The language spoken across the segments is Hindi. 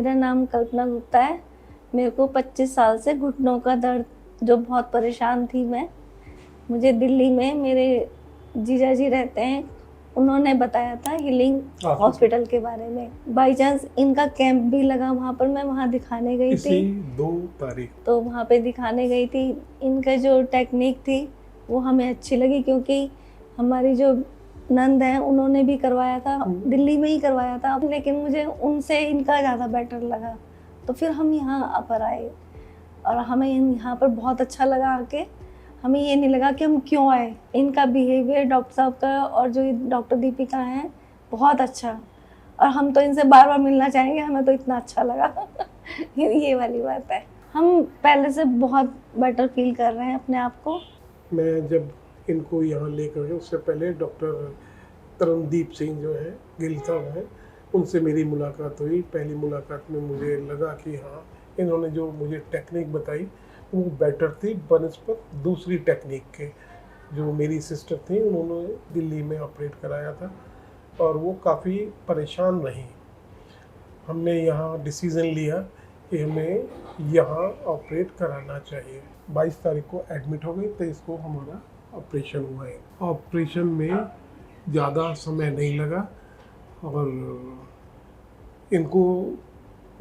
मेरा नाम कल्पना गुप्ता है। मेरे को 25 साल से घुटनों का दर्द, जो बहुत परेशान थी मैं, मुझे दिल्ली में मेरे जीजा जी रहते हैं, उन्होंने बताया था हीलिंग हॉस्पिटल के बारे में। बाई चांस इनका कैंप भी लगा वहाँ पर, मैं वहाँ दिखाने गई थी। 2 तारीख तो वहाँ पे दिखाने गई थी। इनका जो टेक्निक थी वो हमें अच्छी लगी, क्योंकि हमारी जो नंद है उन्होंने भी करवाया था, दिल्ली में ही करवाया था, लेकिन मुझे उनसे इनका ज़्यादा बेटर लगा। तो फिर हम यहाँ पर आए और हमें यहाँ पर बहुत अच्छा लगा आके। हमें ये नहीं लगा कि हम क्यों आए। इनका बिहेवियर डॉक्टर साहब का और जो डॉक्टर दीपिका हैं, बहुत अच्छा, और हम तो इनसे बार बार मिलना चाहेंगे, हमें तो इतना अच्छा लगा। ये वाली बात है। हम पहले से बहुत बेटर फील कर रहे हैं अपने आप को। मैं जब इनको यहाँ लेकर गया, उससे पहले डॉक्टर तरनदीप सिंह जो है गिल साहब हैं, उनसे मेरी मुलाकात हुई। पहली मुलाकात में मुझे लगा कि हाँ, इन्होंने जो मुझे टेक्निक बताई वो बेटर थी बनस्पत दूसरी टेक्निक के। जो मेरी सिस्टर थी, उन्होंने दिल्ली में ऑपरेट कराया था और वो काफ़ी परेशान रही। हमने यहाँ डिसीज़न लिया कि हमें यहाँ ऑपरेट कराना चाहिए। 22 तारीख को एडमिट हो गई, 23 को हमारा ऑपरेशन हुआ है। ऑपरेशन में ज़्यादा समय नहीं लगा और इनको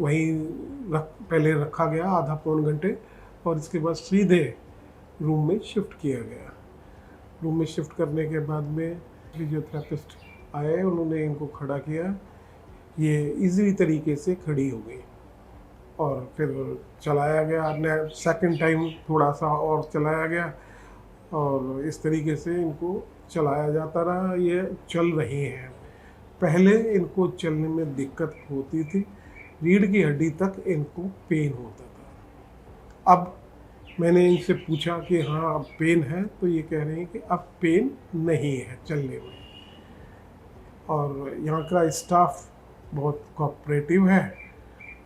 वहीं पहले रखा गया आधा पौन घंटे, और इसके बाद सीधे रूम में शिफ्ट किया गया। रूम में शिफ्ट करने के बाद में फिजियोथेरेपिस्ट आए, उन्होंने इनको खड़ा किया। ये इजी तरीके से खड़ी हो गई और फिर चलाया गया। सेकंड टाइम थोड़ा सा और चलाया गया और इस तरीके से इनको चलाया जाता रहा। ये चल रही हैं। पहले इनको चलने में दिक्कत होती थी, रीढ़ की हड्डी तक इनको पेन होता था। अब मैंने इनसे पूछा कि हाँ अब पेन है, तो ये कह रहे हैं कि अब पेन नहीं है चलने में। और यहाँ का स्टाफ बहुत कोऑपरेटिव है,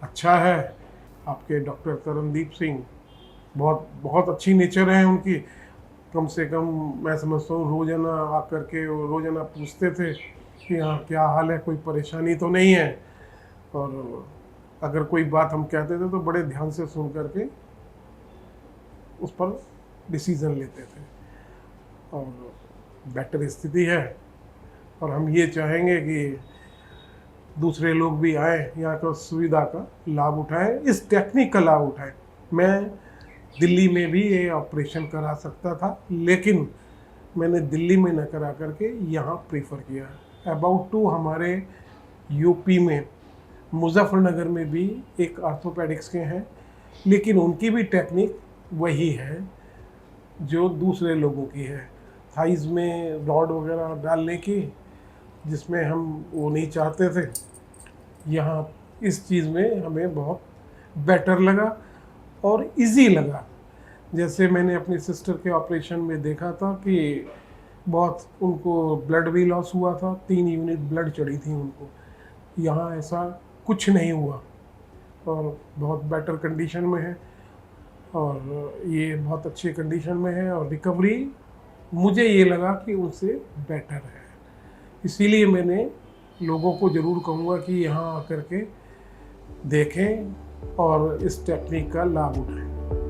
अच्छा है। आपके डॉक्टर तरनदीप सिंह बहुत अच्छी नेचर है उनकी। कम से कम मैं समझता हूँ रोज़ाना आकर के रोज़ाना पूछते थे कि हाँ क्या हाल है, कोई परेशानी तो नहीं है। और अगर कोई बात हम कहते थे तो बड़े ध्यान से सुन करके उस पर डिसीज़न लेते थे। और बेटर स्थिति है और हम ये चाहेंगे कि दूसरे लोग भी आए, यहाँ का सुविधा का लाभ उठाएं, इस टेक्निक का लाभ उठाएं। मैं दिल्ली में भी ये ऑपरेशन करा सकता था, लेकिन मैंने दिल्ली में न करा करके यहाँ प्रीफर किया। अबाउट टू हमारे यूपी में मुजफ्फरनगर में भी एक ऑर्थोपेडिक्स के हैं, लेकिन उनकी भी टेक्निक वही है जो दूसरे लोगों की है, थाइज़ में रॉड वगैरह डालने की, जिसमें हम वो नहीं चाहते थे। यहाँ इस चीज़ में हमें बहुत बेटर लगा और इजी लगा। जैसे मैंने अपनी सिस्टर के ऑपरेशन में देखा था कि बहुत उनको ब्लड भी लॉस हुआ था, 3 यूनिट ब्लड चढ़ी थी उनको। यहाँ ऐसा कुछ नहीं हुआ और बहुत बेटर कंडीशन में है और ये बहुत अच्छी कंडीशन में है और रिकवरी मुझे ये लगा कि उनसे बेटर है। इसीलिए मैंने लोगों को ज़रूर कहूँगा कि यहाँ आकर के देखें और इस टेक्निक का लाभ उठाएं।